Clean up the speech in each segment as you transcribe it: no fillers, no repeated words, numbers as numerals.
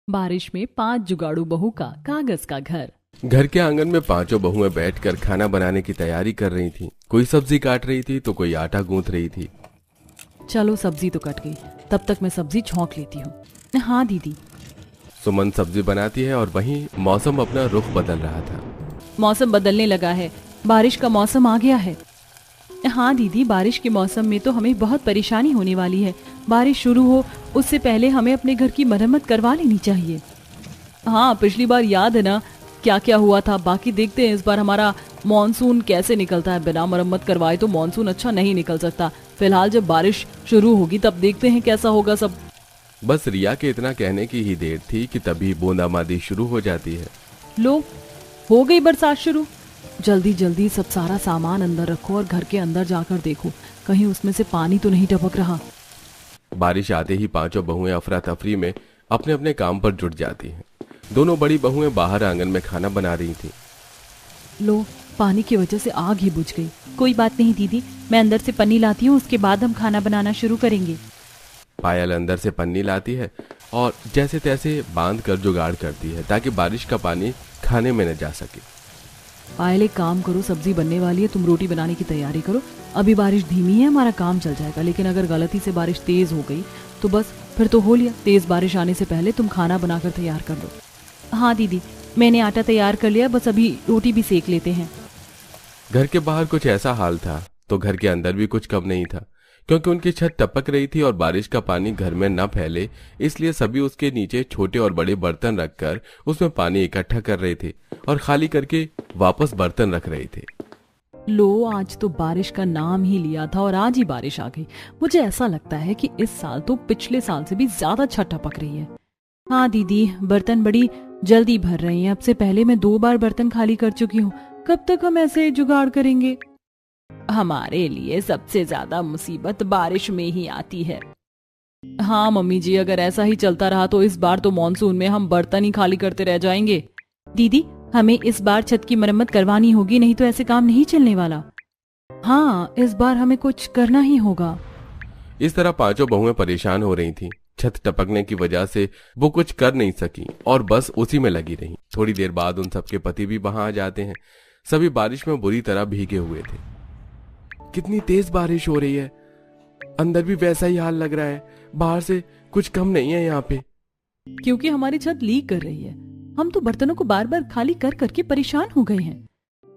बारिश में 5 जुगाड़ू बहू का कागज का घर। घर के आंगन में पांचों बहुएं बैठकर खाना बनाने की तैयारी कर रही थीं। कोई सब्जी काट रही थी तो कोई आटा गूंथ रही थी। चलो सब्जी तो कट गई, तब तक मैं सब्जी छौंक लेती हूँ। हाँ दीदी। सुमन सब्जी बनाती है और वहीं मौसम अपना रुख बदल रहा था। मौसम बदलने लगा है, बारिश का मौसम आ गया है। हाँ दीदी, बारिश के मौसम में तो हमें बहुत परेशानी होने वाली है। बारिश शुरू हो उससे पहले हमें अपने घर की मरम्मत करवा लेनी चाहिए। हाँ, पिछली बार याद है ना क्या क्या हुआ था। बाकी देखते हैं इस बार हमारा मॉनसून कैसे निकलता है। बिना मरम्मत करवाए तो मॉनसून अच्छा नहीं निकल सकता। फिलहाल जब बारिश शुरू होगी तब देखते हैं कैसा होगा सब। बस रिया के इतना कहने की ही देर थी कि तभी बूंदाबांदी शुरू हो जाती है। लो, हो गई बरसात शुरू। जल्दी जल्दी सब सारा सामान अंदर रखो और घर के अंदर जाकर देखो कहीं उसमें से पानी तो नहीं टपक रहा। बारिश आते ही पांचों बहुएं अफरा तफरी में अपने अपने काम पर जुट जाती हैं। दोनों बड़ी बहुएं बाहर आंगन में खाना बना रही थीं। लो, पानी की वजह से आग ही बुझ गई। कोई बात नहीं दीदी, मैं अंदर से पन्नी लाती हूँ, उसके बाद हम खाना बनाना शुरू करेंगे। पायल अंदर से पन्नी लाती है और जैसे तैसे बांध कर जुगाड़ करती है ताकि बारिश का पानी खाने में न जा सके। पायल, एक काम करो, सब्जी बनने वाली है, तुम रोटी बनाने की तैयारी करो। अभी बारिश धीमी है, हमारा काम चल जाएगा। लेकिन अगर गलती से बारिश तेज हो गई तो बस फिर तो हो लिया। तेज बारिश आने से पहले तुम खाना बनाकर तैयार कर लो। हाँ दीदी, मैंने आटा तैयार कर लिया, बस अभी रोटी भी सेक लेते हैं। घर के बाहर कुछ ऐसा हाल था तो घर के अंदर भी कुछ कम नहीं था, क्योंकि उनकी छत टपक रही थी और बारिश का पानी घर में न फैले इसलिए सभी उसके नीचे छोटे और बड़े बर्तन रखकर उसमें पानी इकट्ठा कर रहे थे और खाली करके वापस बर्तन रख रहे थे। लो, आज तो बारिश का नाम ही लिया था और आज ही बारिश आ गई। मुझे ऐसा लगता है कि इस साल तो पिछले साल से भी ज्यादा छत टपक रही है। हाँ दीदी, बर्तन बड़ी जल्दी भर रही हैं। अब से पहले मैं 2 बार बर्तन खाली कर चुकी हूँ। कब तक हम ऐसे जुगाड़ करेंगे? हमारे लिए सबसे ज्यादा मुसीबत बारिश में ही आती है। हाँ मम्मी जी, अगर ऐसा ही चलता रहा तो इस बार तो मॉनसून में हम बर्तन ही खाली करते रह जाएंगे। दीदी, हमें इस बार छत की मरम्मत करवानी होगी, नहीं तो ऐसे काम नहीं चलने वाला। हाँ, इस बार हमें कुछ करना ही होगा। इस तरह पांचों बहुएं परेशान हो रही थीं। छत टपकने की वजह से वो कुछ कर नहीं सकी और बस उसी में लगी रहीं। थोड़ी देर बाद उन सबके पति भी वहां आ जाते हैं। सभी बारिश में बुरी तरह भीगे हुए थे। कितनी तेज बारिश हो रही है, अंदर भी वैसा ही हाल लग रहा है। बाहर से कुछ कम नहीं है यहाँ पे। क्योंकि हमारी छत लीक कर रही है। हम तो बर्तनों को बार बार खाली कर करके परेशान हो गए हैं।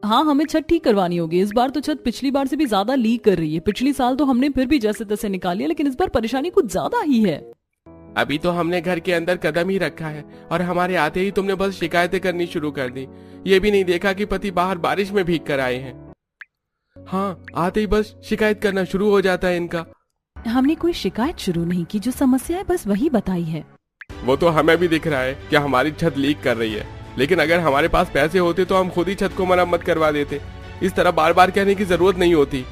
हाँ, हमें छत ठीक करवानी होगी। इस बार तो छत पिछली बार से भी ज्यादा लीक कर रही है। पिछली साल तो हमने फिर भी जैसे तैसे निकाल लिया, लेकिन इस बार परेशानी कुछ ज्यादा ही है। अभी तो हमने घर के अंदर कदम ही रखा है और हमारे आते ही तुमने बस शिकायतें करनी शुरू कर दी। ये भी नहीं देखा कि पति बाहर बारिश में भीग कर आए हैं। हाँ, आते ही बस शिकायत करना शुरू हो जाता है इनका। हमने कोई शिकायत शुरू नहीं की, जो समस्या है बस वही बताई है। वो तो हमें भी दिख रहा है कि हमारी छत लीक कर रही है, लेकिन अगर हमारे पास पैसे होते तो हम खुद ही छत को मरम्मत करवा देते। इस तरह बार बार कहने की जरूरत नहीं होती।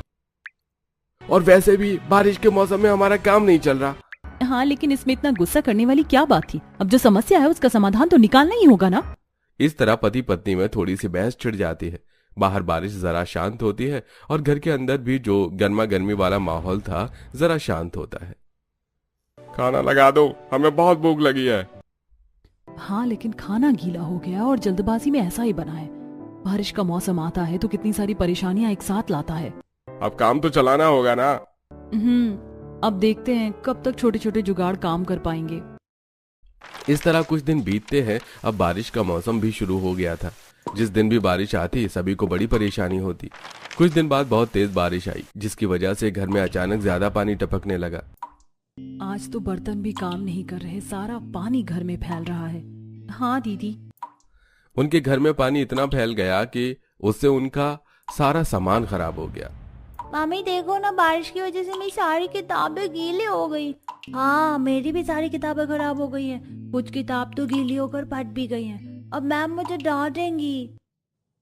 और वैसे भी बारिश के मौसम में हमारा काम नहीं चल रहा। हाँ, लेकिन इसमें इतना गुस्सा करने वाली क्या बात थी? अब जो समस्या है उसका समाधान तो निकालना ही होगा ना। इस तरह पति पत्नी में थोड़ी सी बहस छिड़ जाती है। बाहर बारिश जरा शांत होती है और घर के अंदर भी जो गर्मा गर्मी वाला माहौल था जरा शांत होता है। खाना लगा दो, हमें बहुत भूख लगी है। हाँ, लेकिन खाना गीला हो गया और जल्दबाजी में ऐसा ही बना है। बारिश का मौसम आता है तो कितनी सारी परेशानियां एक साथ लाता है। अब काम तो चलाना होगा ना। अब देखते हैं कब तक छोटे छोटे जुगाड़ काम कर पाएंगे। इस तरह कुछ दिन बीतते हैं। अब बारिश का मौसम भी शुरू हो गया था। जिस दिन भी बारिश आती सभी को बड़ी परेशानी होती। कुछ दिन बाद बहुत तेज बारिश आई, जिसकी वजह से घर में अचानक ज्यादा पानी टपकने लगा। आज तो बर्तन भी काम नहीं कर रहे, सारा पानी घर में फैल रहा है। हाँ दीदी। उनके घर में पानी इतना फैल गया कि उससे उनका सारा सामान खराब हो गया। मामी देखो ना, बारिश की वजह से मेरी सारी किताबें गीली हो गई। हाँ, मेरी भी सारी किताबें खराब हो गई हैं। कुछ किताब तो गीली होकर फट भी गई हैं। अब मैम मुझे डांटेंगी।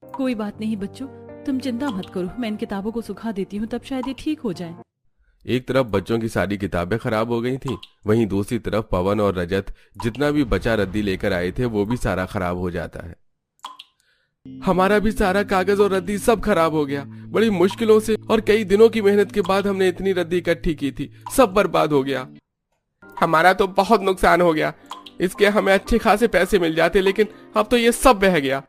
कोई बात नहीं बच्चों, तुम चिंता मत करो, मैं इन किताबों को सुखा देती हूँ, तब शायद ये ठीक हो जाए। एक तरफ बच्चों की सारी किताबें खराब हो गई थीं, वहीं दूसरी तरफ पवन और रजत जितना भी बचा रद्दी लेकर आए थे वो भी सारा खराब हो जाता है। हमारा भी सारा कागज और रद्दी सब खराब हो गया। बड़ी मुश्किलों से और कई दिनों की मेहनत के बाद हमने इतनी रद्दी इकट्ठी की थी, सब बर्बाद हो गया। हमारा तो बहुत नुकसान हो गया। इसके हमें अच्छे खासे पैसे मिल जाते, लेकिन अब तो ये सब बह गया।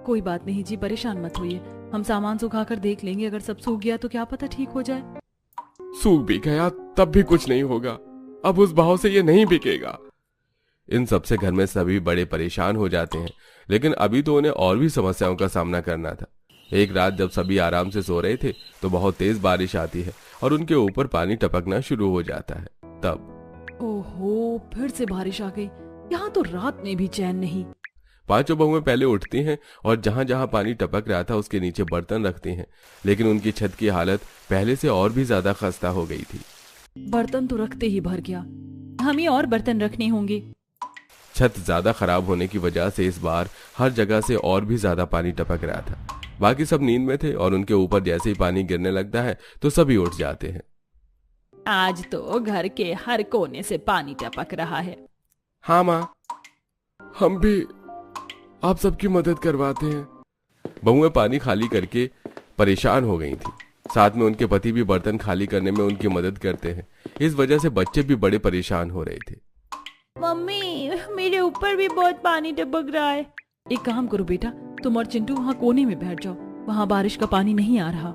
कोई बात नहीं जी, परेशान मत होइए। हम सामान सुखाकर देख लेंगे, अगर सब सूख गया तो क्या पता ठीक हो जाए। सूख भी गया तब भी कुछ नहीं होगा, अब उस भाव से ये नहीं बिकेगा। इन सब से घर में सभी बड़े परेशान हो जाते हैं, लेकिन अभी तो उन्हें और भी समस्याओं का सामना करना था। एक रात जब सभी आराम से सो रहे थे तो बहुत तेज बारिश आती है और उनके ऊपर पानी टपकना शुरू हो जाता है। तब ओहो, फिर से बारिश आ गई। यहाँ तो रात में भी चैन नहीं। पांचों बहुएं पहले उठती हैं और जहां जहां पानी टपक रहा था उसके नीचे बर्तन रखती हैं, लेकिन उनकी छत की हालत पहले से और भी ज्यादा खस्ता हो गई थी। बर्तन तो रखते ही भर गया, हमें और बर्तन रखने होंगे। छत ज्यादा खराब होने की वजह से इस बार हर जगह से और भी ज्यादा पानी टपक रहा था। बाकी सब नींद में थे और उनके ऊपर जैसे ही पानी गिरने लगता है तो सभी उठ जाते हैं। आज तो घर के हर कोने से पानी टपक रहा है। हाँ माँ, हम भी आप सबकी मदद करवाते हैं। बहुएं पानी खाली करके परेशान हो गई थी, साथ में उनके पति भी बर्तन खाली करने में उनकी मदद करते हैं। इस वजह से बच्चे भी बड़े परेशान हो रहे थे। मम्मी, मेरे ऊपर भी बहुत पानी टपक रहा है। एक काम करो बेटा, तुम और चिंटू वहाँ कोने में बैठ जाओ, वहाँ बारिश का पानी नहीं आ रहा।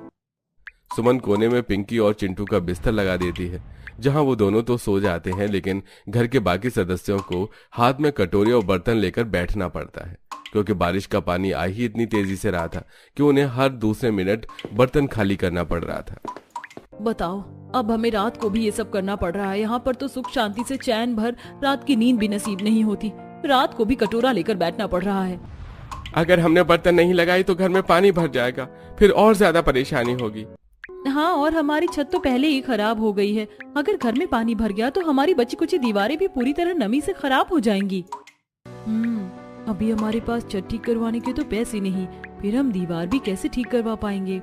सुमन कोने में पिंकी और चिंटू का बिस्तर लगा देती है, जहां वो दोनों तो सो जाते हैं, लेकिन घर के बाकी सदस्यों को हाथ में कटोरी और बर्तन लेकर बैठना पड़ता है, क्योंकि बारिश का पानी आ ही इतनी तेजी से रहा था कि उन्हें हर दूसरे मिनट बर्तन खाली करना पड़ रहा था। बताओ, अब हमें रात को भी ये सब करना पड़ रहा है। यहाँ पर तो सुख शांति से चैन भर रात की नींद भी नसीब नहीं होती, रात को भी कटोरा लेकर बैठना पड़ रहा है। अगर हमने बर्तन नहीं लगाई तो घर में पानी भर जाएगा, फिर और ज्यादा परेशानी होगी। हाँ, और हमारी छत तो पहले ही खराब हो गई है। अगर घर में पानी भर गया तो हमारी बची कुची दीवारें भी पूरी तरह नमी से खराब हो जाएंगी। अभी हमारे पास छत ठीक करवाने के तो पैसे नहीं, फिर हम दीवार भी कैसे ठीक करवा पाएंगे।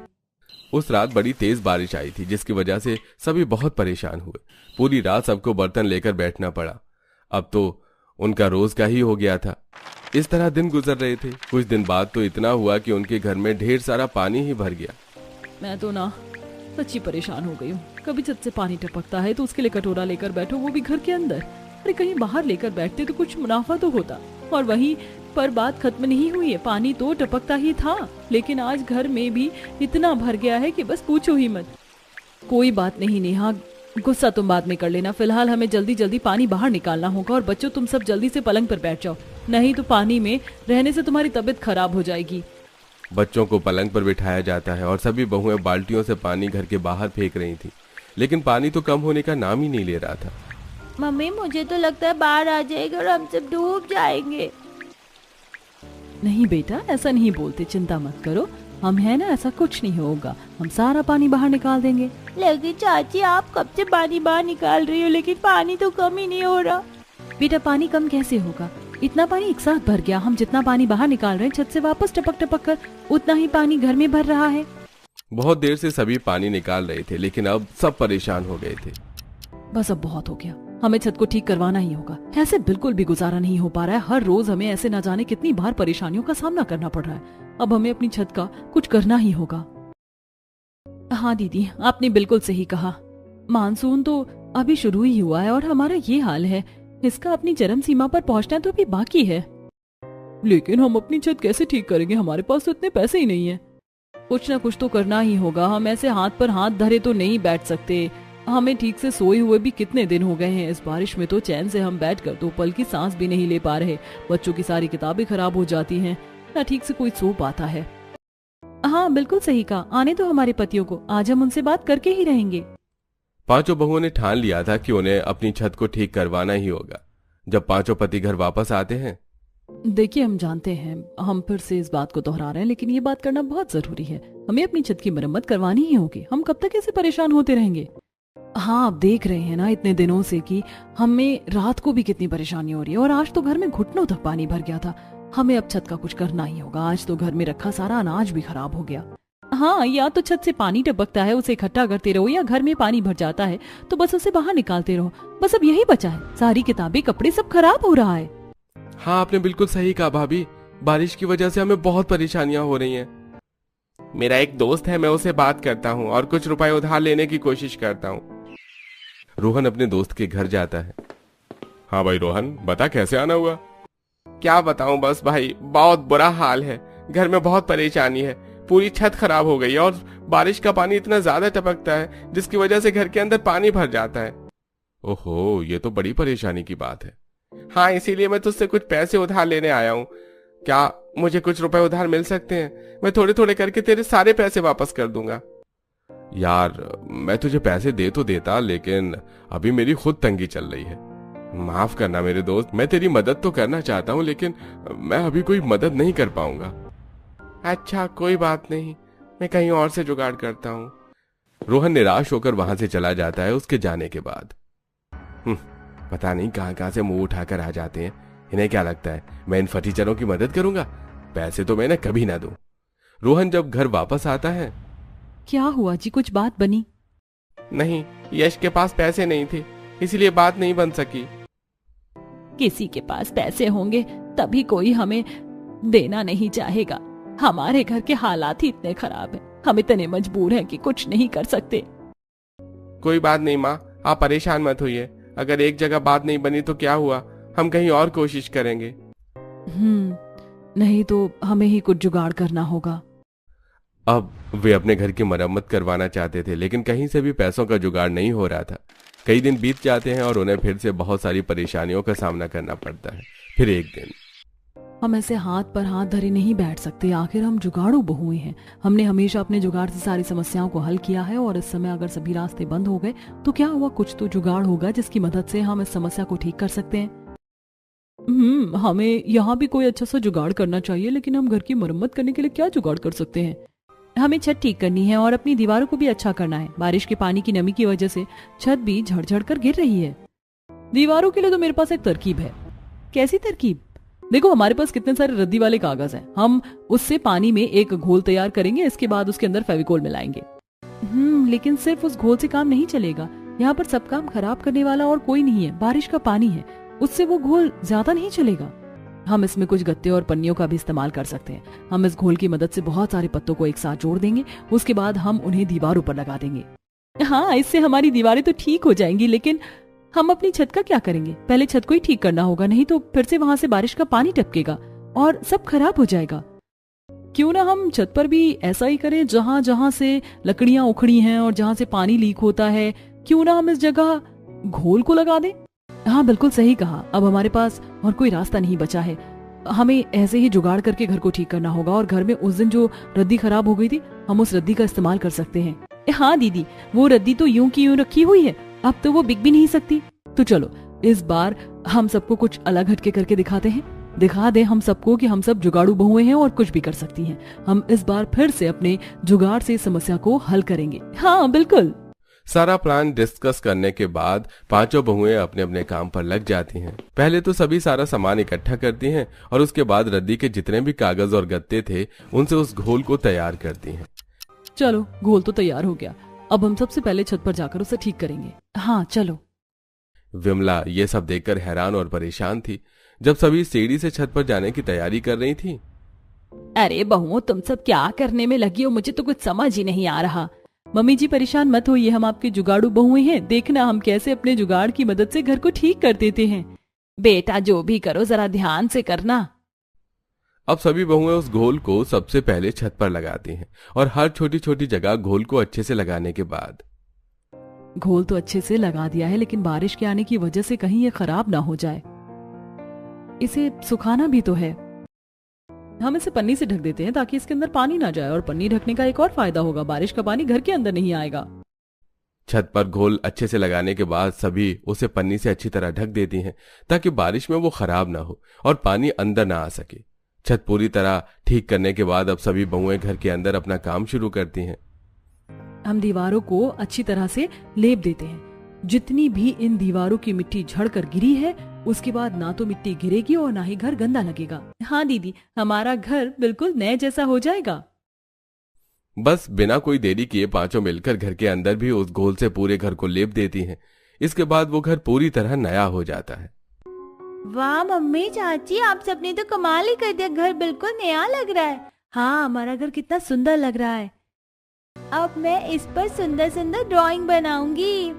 उस रात बड़ी तेज बारिश आई थी, जिसकी वजह से सभी बहुत परेशान हुए। पूरी रात सबको बर्तन लेकर बैठना पड़ा। अब तो उनका रोज का ही हो गया था। इस तरह दिन गुजर रहे थे। कुछ दिन बाद तो इतना हुआ कि उनके घर में ढेर सारा पानी ही भर गया। मैं तो ना सच्ची परेशान हो गई हूँ। कभी छत से पानी टपकता है तो उसके लिए कटोरा लेकर बैठो, वो भी घर के अंदर। अरे कहीं बाहर लेकर बैठते तो कुछ मुनाफा तो होता। और वहीं पर बात खत्म नहीं हुई है, पानी तो टपकता ही था, लेकिन आज घर में भी इतना भर गया है कि बस पूछो ही मत। कोई बात नहीं नेहा, गुस्सा तुम बाद में कर लेना। फिलहाल हमें जल्दी जल्दी पानी बाहर निकालना होगा। और बच्चों, तुम सब जल्दी से पलंग पर बैठ जाओ, नहीं तो पानी में रहने से तुम्हारी तबीयत खराब हो जाएगी। बच्चों को पलंग पर बिठाया जाता है और सभी बहुएं बाल्टियों से पानी घर के बाहर फेंक रही थी, लेकिन पानी तो कम होने का नाम ही नहीं ले रहा था। मम्मी, मुझे तो लगता है बाढ़ आ जाएगी और हम सब डूब जाएंगे। नहीं बेटा, ऐसा नहीं बोलते, चिंता मत करो, हम है ना, ऐसा कुछ नहीं होगा। हम सारा पानी बाहर निकाल देंगे। लेकिन चाची, आप कब से पानी बाहर निकाल रही हो, लेकिन पानी तो कम ही नहीं हो रहा। बेटा, पानी कम कैसे होगा? इतना पानी एक साथ भर गया। हम जितना पानी बाहर निकाल रहे हैं छत से वापस टपक टपक कर, उतना ही पानी घर में भर रहा है। बहुत देर से सभी पानी निकाल रहे थे, लेकिन अब सब परेशान हो गए थे। बस अब बहुत हो गया, हमें छत को ठीक करवाना ही होगा। ऐसे बिल्कुल भी गुजारा नहीं हो पा रहा है। हर रोज हमें ऐसे न जाने कितनी बार परेशानियों का सामना करना पड़ रहा है। अब हमें अपनी छत का कुछ करना ही होगा। हाँ दीदी, आपने बिल्कुल सही कहा। मानसून तो अभी शुरू ही हुआ है और हमारा ये हाल है। इसका अपनी चरम सीमा पर पहुंचना तो अभी बाकी है। लेकिन हम अपनी छत कैसे ठीक करेंगे? हमारे पास तो इतने पैसे ही नहीं है। कुछ ना कुछ तो करना ही होगा। हम ऐसे हाथ पर हाथ धरे तो नहीं बैठ सकते। हमें ठीक से सोए हुए भी कितने दिन हो गए हैं। इस बारिश में तो चैन से हम बैठकर तो पल की सांस भी नहीं ले पा रहे। बच्चों की सारी किताबें खराब हो जाती हैं, ना ठीक से कोई सो पाता है। हाँ बिल्कुल सही कहा, आने तो हमारे पतियों को, आज हम उनसे बात करके ही रहेंगे। पांचों बहुओं ने ठान लिया था कि उन्हें अपनी छत को ठीक करवाना ही होगा। जब पांचों पति घर वापस आते हैं, देखिए हम जानते हैं, हम फिर से इस बात को दोहरा रहे हैं, लेकिन ये बात करना बहुत जरूरी है। हमें अपनी छत की मरम्मत करवानी ही होगी। हम कब तक ऐसे परेशान होते रहेंगे? हाँ, आप देख रहे हैं ना इतने दिनों से कि हमें रात को भी कितनी परेशानी हो रही है, और आज तो घर में घुटनों तक पानी भर गया था। हमें अब छत का कुछ करना ही होगा। आज तो घर में रखा सारा अनाज भी खराब हो गया। हाँ, या तो छत से पानी टपकता है, उसे इकट्ठा करते रहो, या घर में पानी भर जाता है तो बस उसे बाहर निकालते रहो। बस अब यही बचा है। सारी किताबें, कपड़े सब खराब हो रहा है। हाँ आपने बिल्कुल सही कहा भाभी, बारिश की वजह से हमें बहुत परेशानियां हो रही हैं। मेरा एक दोस्त है, मैं उसे बात करता हूँ और कुछ रुपए उधार लेने की कोशिश करता हूँ। रोहन अपने दोस्त के घर जाता है। हाँ भाई रोहन, बता कैसे आना हुआ। क्या बताऊं बस भाई, बहुत बुरा हाल है। घर में बहुत परेशानी है, पूरी छत खराब हो गई है और बारिश का पानी इतना ज्यादा टपकता है जिसकी वजह से घर के अंदर पानी भर जाता है। ओहो, ये तो बड़ी परेशानी की बात है। हाँ, इसीलिए मैं तुझसे कुछ पैसे उधार लेने आया हूँ। क्या मुझे कुछ रुपए उधार मिल सकते हैं? मैं थोड़े थोड़े करके तेरे सारे पैसे वापस कर दूंगा। यार, मैं तुझे पैसे दे तो देता, लेकिन अभी मेरी खुद तंगी चल रही है। माफ करना मेरे दोस्त, मैं तेरी मदद तो करना चाहता हूँ, लेकिन मैं अभी कोई मदद नहीं कर पाऊंगा। अच्छा, कोई बात नहीं, मैं कहीं और से जुगाड़ करता हूँ। रोहन निराश होकर वहां से चला जाता है उसके जाने के बाद। पता नहीं कहां कहां से मुंह उठाकर आ जाते हैं। इन्हें क्या लगता है मैं इन फटीचरों की मदद करूंगा? पैसे तो मैं इन्हें कभी ना दूं। रोहन जब घर वापस आता है। क्या हुआ जी, कुछ बात बनी? नहीं, यश के पास पैसे नहीं थे, इसलिए बात नहीं बन सकी। किसी के पास पैसे होंगे तभी कोई हमें देना नहीं चाहेगा। हमारे घर के हालात ही इतने खराब हैं, हम इतने मजबूर हैं कि कुछ नहीं कर सकते। कोई बात नहीं माँ, आप परेशान मत होइए। अगर एक जगह बात नहीं बनी तो क्या हुआ, हम कहीं और कोशिश करेंगे। नहीं तो हमें ही कुछ जुगाड़ करना होगा। अब वे अपने घर की मरम्मत करवाना चाहते थे, लेकिन कहीं से भी पैसों का जुगाड़ नहीं हो रहा था। कई दिन बीत जाते हैं और उन्हें फिर से बहुत सारी परेशानियों का सामना करना पड़ता है। फिर एक दिन, हम ऐसे हाथ पर हाथ धरे नहीं बैठ सकते। आखिर हम जुगाड़ू बहुए हैं। हमने हमेशा अपने जुगाड़ से सारी समस्याओं को हल किया है, और इस समय अगर सभी रास्ते बंद हो गए तो क्या हुआ, कुछ तो जुगाड़ होगा जिसकी मदद से हम इस समस्या को ठीक कर सकते हैं। हमें यहाँ भी कोई अच्छा सा जुगाड़ करना चाहिए, लेकिन हम घर की मरम्मत करने के लिए क्या जुगाड़ कर सकते हैं? हमें छत ठीक करनी है और अपनी दीवारों को भी अच्छा करना है। बारिश के पानी की नमी की वजह से छत भी झड़-झड़ कर गिर रही है। दीवारों के लिए तो मेरे पास एक तरकीब है। कैसी तरकीब? देखो, हमारे पास कितने सारे रद्दी वाले कागज हैं। हम उससे पानी में एक घोल तैयार करेंगे, इसके बाद उसके अंदर फेविकोल मिलाएंगे। लेकिन सिर्फ उस घोल से काम नहीं चलेगा। यहाँ पर सब काम खराब करने वाला और कोई नहीं है, बारिश का पानी है। उससे वो घोल ज्यादा नहीं चलेगा। हम इसमें कुछ गत्ते और पन्नियों का भी इस्तेमाल कर सकते हैं। हम इस घोल की मदद से बहुत सारे पत्तों को एक साथ जोड़ देंगे, उसके बाद हम उन्हें दीवारों पर लगा देंगे। हाँ, इससे हमारी दीवारें तो ठीक हो जाएंगी, लेकिन हम अपनी छत का क्या करेंगे? पहले छत को ही ठीक करना होगा, नहीं तो फिर से वहां से बारिश का पानी टपकेगा और सब खराब हो जाएगा। क्यों ना हम छत पर भी ऐसा ही करें, जहां जहां से लकड़ियां उखड़ी हैं और जहां से पानी लीक होता है, क्यों ना हम इस जगह घोल को लगा दें। हाँ, बिल्कुल सही कहा। अब हमारे पास और कोई रास्ता नहीं बचा है। हमें ऐसे ही जुगाड़ करके घर को ठीक करना होगा, और घर में उस दिन जो रद्दी खराब हो गई थी, हम उस रद्दी का इस्तेमाल कर सकते हैं। हाँ दीदी, वो रद्दी तो यूं की यूं रखी हुई है, अब तो वो बिक भी नहीं सकती। तो चलो इस बार हम सबको कुछ अलग हटके करके दिखाते हैं। दिखा दे हम सबको कि हम सब जुगाड़ू बहुएं हैं और कुछ भी कर सकती हैं। हम इस बार फिर से अपने जुगाड़ से समस्या को हल करेंगे। हाँ बिल्कुल। सारा प्लान डिस्कस करने के बाद पांचों बहुएं अपने अपने काम पर लग जाती हैं। पहले तो सभी सारा सामान इकट्ठा करती हैं और उसके बाद रद्दी के जितने भी कागज और गत्ते थे उनसे उस घोल को तैयार करती हैं। चलो, घोल तो तैयार हो गया। अब हम सबसे पहले छत पर जाकर उसे ठीक करेंगे। हाँ चलो। विमला ये सब देखकर हैरान और परेशान थी। जब सभी सीढ़ी से छत पर जाने की तैयारी कर रही थी। अरे बहुओं, तुम सब क्या करने में लगी हो? मुझे तो कुछ समझ ही नहीं आ रहा। मम्मी जी परेशान मत होइए, हम आपके जुगाड़ू बहुएं हैं। देखना हम कैसे अपने जुगाड़ की मदद से घर को ठीक कर देते हैं। बेटा जो भी करो जरा ध्यान से करना। अब सभी बहुएं उस घोल को सबसे पहले छत पर लगाती हैं और हर छोटी छोटी जगह घोल को अच्छे से लगाने के बाद। घोल तो अच्छे से लगा दिया है, लेकिन बारिश के आने की वजह से कहीं ये खराब ना हो जाए। इसे सुखाना भी तो है। हम इसे पन्नी से ढक देते हैं ताकि इसके अंदर पानी ना जाए, और पन्नी ढकने का एक और फायदा होगा, बारिश का पानी घर के अंदर नहीं आएगा। छत पर घोल अच्छे से लगाने के बाद सभी उसे पन्नी से अच्छी तरह ढक देती हैं ताकि बारिश में वो खराब ना हो और पानी अंदर ना आ सके। छत पूरी तरह ठीक करने के बाद अब सभी बहुएं घर के अंदर अपना काम शुरू करती हैं। हम दीवारों को अच्छी तरह से लेप देते हैं। जितनी भी इन दीवारों की मिट्टी झड़कर गिरी है, उसके बाद ना तो मिट्टी गिरेगी और ना ही घर गंदा लगेगा। हाँ दीदी, हमारा घर बिल्कुल नए जैसा हो जाएगा। बस बिना कोई देरी किए पांचों मिलकर घर के अंदर भी उस घोल से पूरे घर को लेप देती हैं। इसके बाद वो घर पूरी तरह नया हो जाता है। वाह मम्मी चाची, आप सबने तो कमाल ही कर दिया। घर बिल्कुल नया लग रहा है। हाँ, हमारा घर कितना सुंदर लग रहा है। अब मैं इस पर सुंदर सुंदर ड्राइंग बनाऊंगी।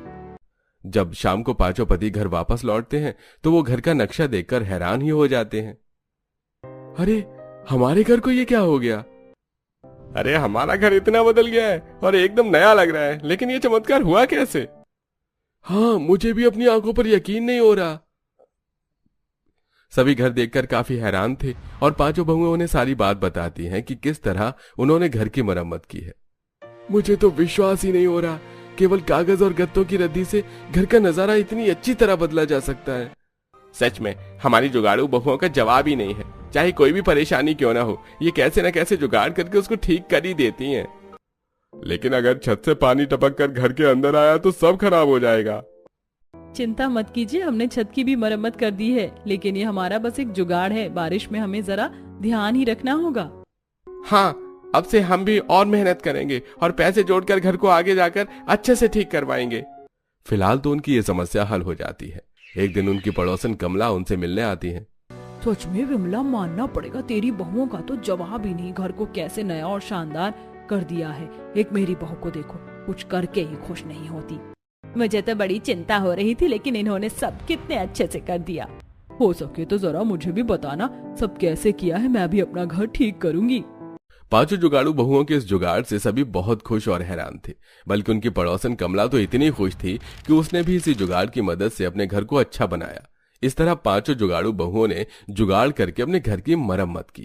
जब शाम को पांचों पति घर वापस लौटते हैं तो वो घर का नक्शा देखकर हैरान ही हो जाते हैं। अरे हमारे घर को ये क्या हो गया? अरे हमारा घर इतना बदल गया है और एकदम नया लग रहा है, लेकिन ये चमत्कार हुआ कैसे? हाँ, मुझे भी अपनी आंखों पर यकीन नहीं हो रहा। सभी घर देखकर काफी हैरान थे और पांचों बहुएं उन्हें सारी बात बताती हैं कि किस तरह उन्होंने घर की मरम्मत की है। मुझे तो विश्वास ही नहीं हो रहा, केवल कागज और गत्तों की रद्दी से घर का नजारा इतनी अच्छी तरह बदला जा सकता है। सच में हमारी जुगाड़ू बहुओं का जवाब ही नहीं है। चाहे कोई भी परेशानी क्यों ना हो, ये कैसे न कैसे जुगाड़ करके उसको ठीक कर ही देती हैं। लेकिन अगर छत से पानी टपक कर घर के अंदर आया तो सब खराब हो जाएगा। चिंता मत कीजिए, हमने छत की भी मरम्मत कर दी है, लेकिन ये हमारा बस एक जुगाड़ है। बारिश में हमें जरा ध्यान ही रखना होगा। हाँ, अब से हम भी और मेहनत करेंगे और पैसे जोड़कर घर को आगे जाकर अच्छे से ठीक करवाएंगे। फिलहाल तो उनकी ये समस्या हल हो जाती है। एक दिन उनकी पड़ोसन कमला उनसे मिलने आती है। सच में विमला, मानना पड़ेगा, तेरी बहुओं का तो जवाब ही नहीं। घर को कैसे नया और शानदार कर दिया है। एक मेरी बहू को देखो, कुछ करके ही खुश नहीं होती। मुझे तो बड़ी चिंता हो रही थी, लेकिन इन्होंने सब कितने अच्छे से कर दिया। हो सके तो जरा मुझे भी बताना सब कैसे किया है, मैं भी अपना घर ठीक करूंगी। पांचों जुगाड़ू बहुओं के इस जुगाड़ से सभी बहुत खुश और हैरान थे। बल्कि उनकी पड़ोसन कमला तो इतनी खुश थी कि उसने भी इसी जुगाड़ की मदद से अपने घर को अच्छा बनाया। इस तरह पांचों जुगाड़ू बहुओं ने जुगाड़ करके अपने घर की मरम्मत की।